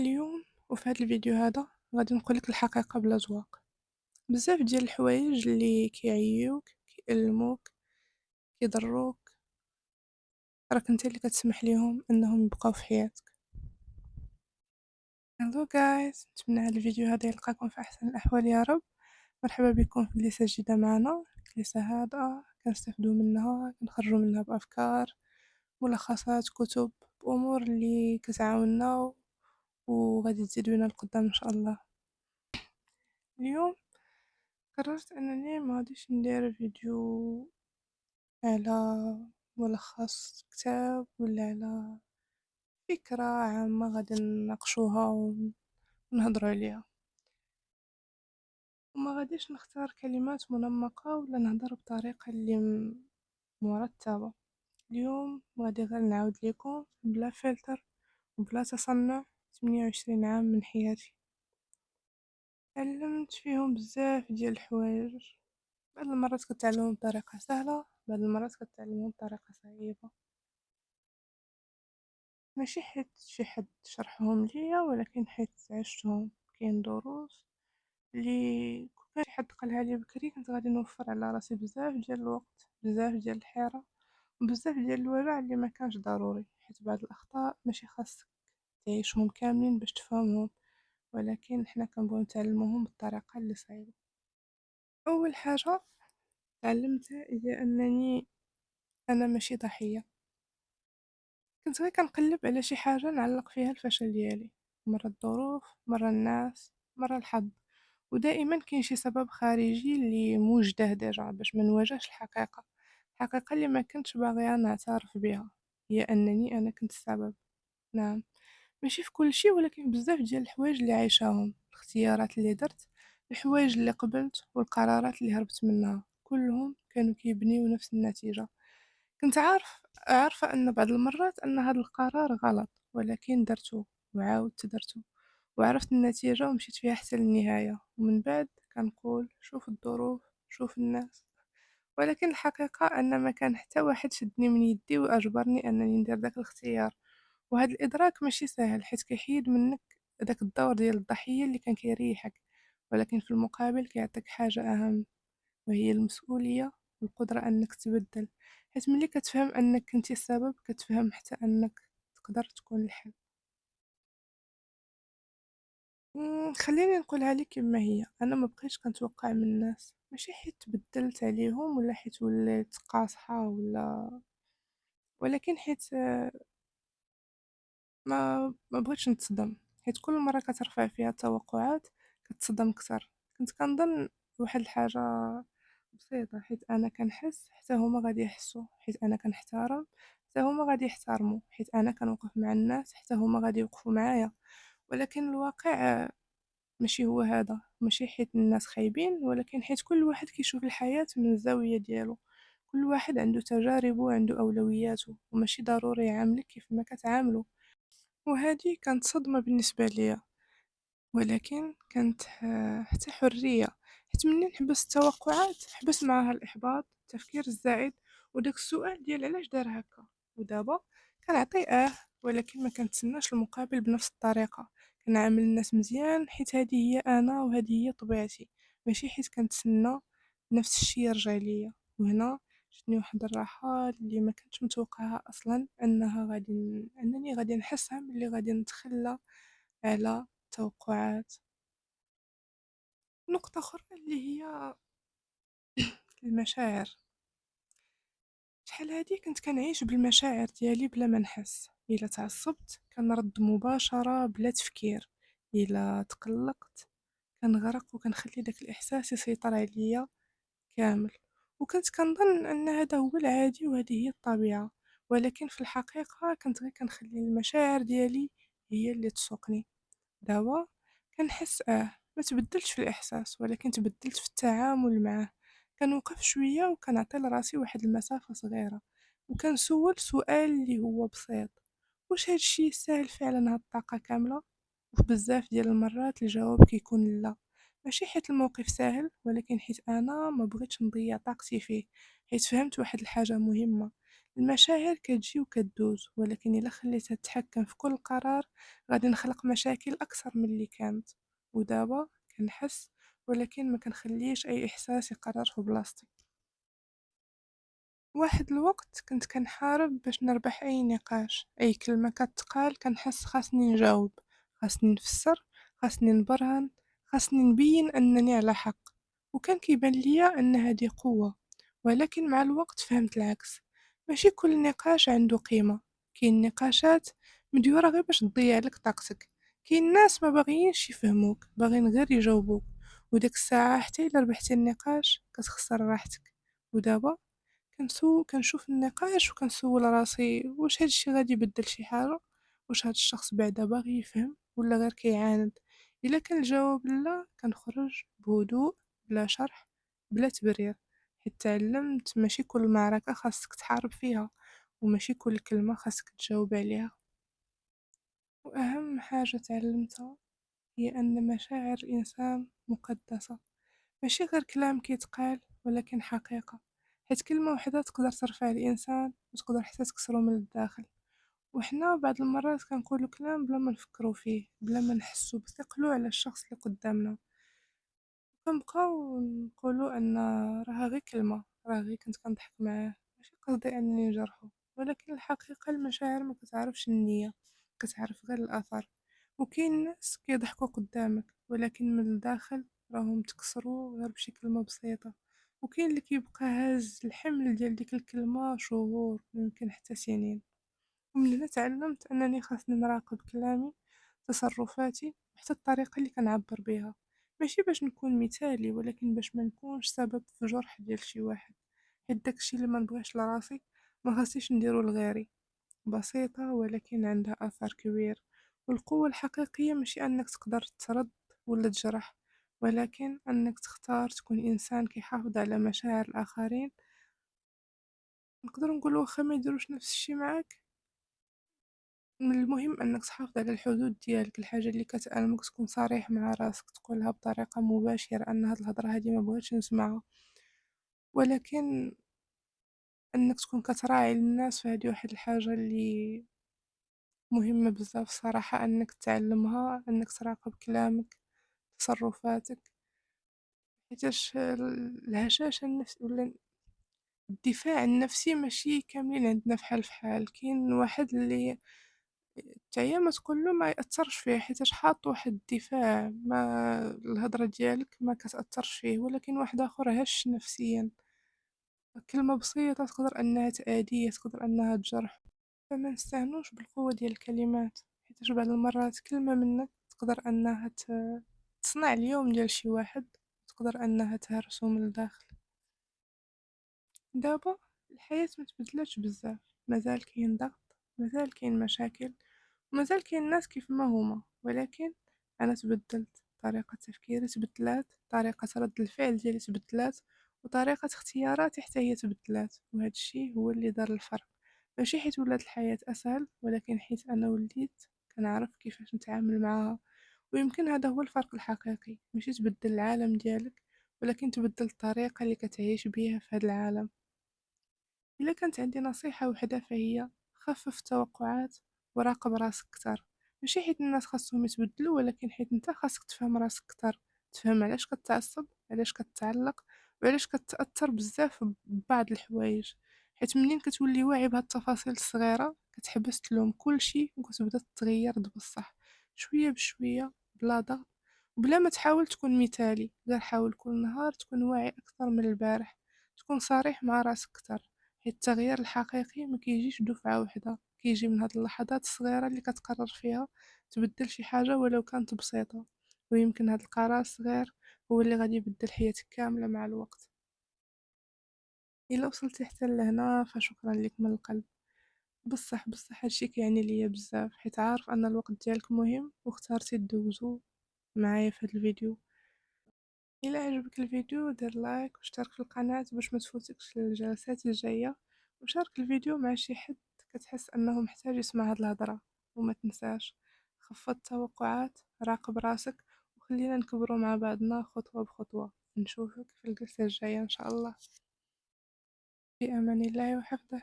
اليوم وفي هذا الفيديو هذا غادي نقولك الحقيقة بلا زواق. بزاف ديال الحوايج اللي كيعيوك كيألموك كيضروك راك انت اللي كتسمح ليهم انهم يبقاو في حياتك. هلو جايز، نتمنى هذا الفيديو هذا يلقاكم في احسن الاحوال يا رب. مرحبا بكم في كليسة جديدة معنا، كليسة هادئة كنستافدو منها كنخرجو منها بافكار، ملخصات، كتب، بامور اللي كتعاوننا وغادي تزيد بينا القدام ان شاء الله. اليوم قررت أنني ما غاديش ندير فيديو على ملخص كتاب ولا على فكرة عامة غادي نناقشوها ونهضروا عليها، وما غاديش نختار كلمات منمقة ولا نهضر بطريقة اللي مرتبة. اليوم غادي غير نعاود لكم بلا فلتر وبلا تصنع 28 عام من حياتي، علمت فيهم بزاف ديال الحوايج. بعض المرات كتعلمهم بطريقة سهلة، بعض المرات كتعلمهم بطريقة صعيبة، ماشي حيت شي حد شرحهم ليا ولكن حيت عشتهم. كاين دروس اللي كون كان شي حد قالها لي بكري كنت غادي نوفر على راسي بزاف ديال الوقت، بزاف ديال الحيرة، وبزاف ديال الوجع اللي ما كانش ضروري، حيت بعض الاخطاء ماشي خاصك تعيشهم كاملين باش تفهمهم، ولكن حنا كنبغيو نتعلموهم بالطريقة اللي صعيبة. اول حاجة تعلمتها هي انني انا ماشي ضحية. كنت غير كنقلب على شي حاجة نعلق فيها الفشل ديالي، مرة الظروف، مرة الناس، مرة الحظ، ودائما كاين شي سبب خارجي اللي موجده ديجا باش ما نواجهش الحقيقة اللي ما كنتش باغية نعترف بها، هي انني انا كنت السبب. نعم، ماشي في كل شي ولكن بزاف ديال الحوايج اللي عايشاهم، الاختيارات اللي درت، الحوايج اللي قبلت والقرارات اللي هربت منها، كلهم كانوا كيبنيو نفس النتيجة. كنت عارفة أن بعض المرات أن هذا القرار غلط، ولكن درته وعاودت درته وعرفت النتيجة ومشيت فيها حتى للنهاية، ومن بعد كنقول شوف الظروف، شوف الناس، ولكن الحقيقة أن ما كان حتى واحد شدني من يدي وأجبرني أنني ندير داك الاختيار. وهذا الإدراك ماشي سهل حيت كيحيد منك داك الدور ديال الضحية اللي كان كيريحك، ولكن في المقابل كيعطيك حاجة أهم، وهي المسؤولية والقدرة أنك تبدل. حيت ملي كتفهم أنك كنتي السبب كتفهم حتى أنك تقدر تكون الحل. خليني نقولها لك كما هي، أنا ما بقيتش كنتوقع من الناس، ماشي حيت تبدلت عليهم ولا حيت وليت قاصحة ولكن حيت ما بغيتش نتصدم، حيت كل مرة كترفع فيها التوقعات كتصدم كتر. كنت كنظن واحد الحاجة بسيطة، حيت انا كنحس حتى هما غادي يحسوا، حيت انا كنحترم حتى هما غادي يحترموا، حيت انا كنوقف مع الناس حتى هما غادي يوقفوا معايا. ولكن الواقع ماشي هو هذا، ماشي حيت الناس خايبين، ولكن حيت كل واحد كيشوف الحياة من الزاوية ديالو. كل واحد عنده تجاربه وعنده أولوياته، وماشي ضروري يعاملك كيف ما كتعامله. وهذه كانت صدمة بالنسبة لي، ولكن كانت حتى حرية، حيت ملي نحبس التوقعات حبس معها الإحباط، التفكير الزائد، وداك السؤال ديال علاش دار هكا. ودابا كنعطي ولكن ما كنتسناش المقابل بنفس الطريقة. كنعامل الناس مزيان حيت هذه هي أنا وهذه هي طبيعتي، ماشي حيت كنتسنى نفس الشي يرجع ليا. وهنا جاتني واحد الراحة اللي ما كنتش متوقعها اصلا انني غادي نحسها ملي غادي نتخلى على توقعات. نقطة أخرى اللي هي المشاعر. شحال هادي كنت كنعيش بالمشاعر ديالي بلا ما نحس، إلا تعصبت كنرد مباشرة بلا تفكير، إلا تقلقت كنغرق وكنخلي داك الإحساس يسيطر عليا كامل. وكنت كنظن أن هذا هو العادي وهذه هي الطبيعة، ولكن في الحقيقة كنت غير كنخلي المشاعر ديالي هي اللي تسوقني. دابا كنحس ما تبدلتش في الإحساس ولكن تبدلت في التعامل معه. كنوقف شوية وكنعطي لراسي واحد المسافة صغيرة، وكنسول سؤال اللي هو بسيط: واش هادشي يستاهل فعلا هاد الطاقة كاملة؟ وفي بزاف ديال المرات الجواب كيكون لا، ماشي حيت الموقف ساهل ولكن حيت انا ما بغيتش نضيع طاقتي فيه. حيت فهمت واحد الحاجة مهمة: المشاعر كتجي وكدوز، ولكن إلا خليتها تتحكم في كل قرار غادي نخلق مشاكل أكثر من اللي كانت. ودابا كنحس ولكن ما كنخليش أي إحساس يقرر في بلاصتي. واحد الوقت كنت كنحارب باش نربح أي نقاش، أي كلمة كتقال كنحس خاصني نجاوب، خاصني نفسر، خاصني نبرهن، خاصني نبين أنني على حق. وكان كيبان ليا أن هذه قوة، ولكن مع الوقت فهمت العكس. ماشي كل نقاش عنده قيمة، كاين نقاشات مديورة غير باش تضيع لك طاقتك، كاين ناس ما باغيينش يفهموك، باغيين غير يجاوبوك، وديك الساعة حتى إلا ربحتي النقاش كتخسر راحتك. ودابا كنشوف النقاش وكنسول راسي واش هادشي غادي يبدل شي حاجة، واش هاد الشخص بعدا باغي يفهم ولا غير كيعاند. الا كان الجواب لا كنخرج بهدوء، بلا شرح، بلا تبرير، حيت تعلمت ماشي كل معركة خاصك تحارب فيها، وماشي كل كلمة خاصك تجاوب عليها. واهم حاجة تعلمتها هي ان مشاعر الانسان مقدسة، ماشي غير كلام كيتقال ولكن حقيقة، حيت كلمة وحدة تقدر ترفع الإنسان وتقدر حتى تكسرو من الداخل. وحنا بعض المرات كنقولو كلام بلا ما نفكرو فيه، بلا ما نحسو بثقلو على الشخص اللي قدامنا، كنبقاو نقولو ان راها غير كلمة، راه غير كنت كنضحك معاه، ماشي قصدي انني نجرحو. ولكن الحقيقة المشاعر ما كتعرفش النية، كتعرف غير الاثر. وكاين ناس كيضحكوا قدامك ولكن من الداخل راهم تكسروا غير بشي كلمة بسيطة. وكاين اللي كيبقى هاز الحمل ديال ديك الكلمة شهور، يمكن حتى سنين. ومن هنا تعلمت انني خاصني نراقب كلامي، تصرفاتي، وحتى الطريقة اللي كنعبر بها، ماشي باش نكون مثالي ولكن باش ما نكونش سبب في جرح ديال شي واحد، حيت داكشي اللي ما نبغيش لراسي ما خاصنيش نديرو لغيري. بسيطة ولكن عندها أثر كبير. والقوة الحقيقية ماشي أنك تقدر ترد ولا تجرح، ولكن أنك تختار تكون إنسان كيحافظ على مشاعر الآخرين. نقدر نقول واخا ما يديروش نفس الشي معاك، من المهم أنك تحافظ على الحدود ديالك، الحاجة اللي كتألمك تكون صريح مع راسك، تقولها بطريقة مباشرة أن هاد الهضرة هادي ما بغيتش نسمعها. ولكن أنك تكون كتراعي الناس فهادي واحد الحاجة اللي مهمة بزاف صراحة، أنك تعلمها، أنك تراقب كلامك، تصرفاتك. حيتاش الهشاشة النفس ولا الدفاع النفسي ماشي كاملين عندنا فحال فحال، كاين واحد اللي تعيا ما تقولو ما يأثرش فيه حيتاش حاط واحد الدفاع، ما الهضرة ديالك ما كتأثرش فيه، ولكن واحد آخر هش نفسيا، كلمة بسيطة تقدر أنها تأذيه، تقدر أنها تجرح. فما نستهنوش بالقوة ديال الكلمات، حيتاش بعض المرات كلمة منك تقدر أنها تصنع اليوم ديال شي واحد، تقدر أنها تهرسو من الداخل. دابا الحياة متبدلاتش بزاف، مازال كاين ضغط، مازال كاين مشاكل، ومازال كاين ناس كيف ما هما، ولكن أنا تبدلت، طريقة تفكيري تبدلات، طريقة رد الفعل ديالي تبدلات، وطريقة اختياراتي حتى هي تبدلات. وهذا الشيء هو اللي دار الفرق، ماشي حيت ولات الحياة أسهل، ولكن حيت أنا وليت كنعرف كيفاش نتعامل معاها. ويمكن هذا هو الفرق الحقيقي، ماشي تبدل العالم ديالك، ولكن تبدل الطريقة اللي كتعيش بيها في هذا العالم. إلا كانت عندي نصيحة وحدة فهي خفف التوقعات وراقب راسك كتر، ماشي حيت الناس خاصهم يتبدلوا، ولكن حيت انت خاصك تفهم راسك كتر، تفهم علاش كتعصب، علاش كتعلق، وعلاش كتأثر بزاف ببعض الحوايج. حيت منين كتولي واعي بهاد التفاصيل الصغيرة كتحبس تلوم كلشي وكتبدا تغير بصح، شوية بشوية، بلا ضغط، وبلا ما تحاول تكون مثالي، غير حاول كل نهار تكون واعي أكثر من البارح، تكون صريح مع راسك كتر. حيت التغيير الحقيقي ما كيجيش دفعة واحدة، كيجي من هاد اللحظات الصغيرة اللي كتقرر فيها تبدل شي حاجة ولو كانت بسيطة. ويمكن هاد القرار الصغير هو اللي غادي يبدل حياتك كاملة مع الوقت. إلا وصلتي حتى لهنا فشكرا لك من القلب. بصح هادشي كيعني ليا بزاف، حيت عارف ان الوقت ديالك مهم واختارتي دوزو معايا في هاد الفيديو. إلا عجبك الفيديو دير لايك واشترك في القناة باش ما تفوتكش الجلسات الجاية، وشارك الفيديو مع شي حد كتحس انه محتاج يسمع هاد الهضرة. وما تنساش خفض التوقعات، راقب راسك، وخلينا نكبروا مع بعضنا خطوة بخطوة. نشوفك في الجلسة الجاية ان شاء الله. في امان الله وحفظه.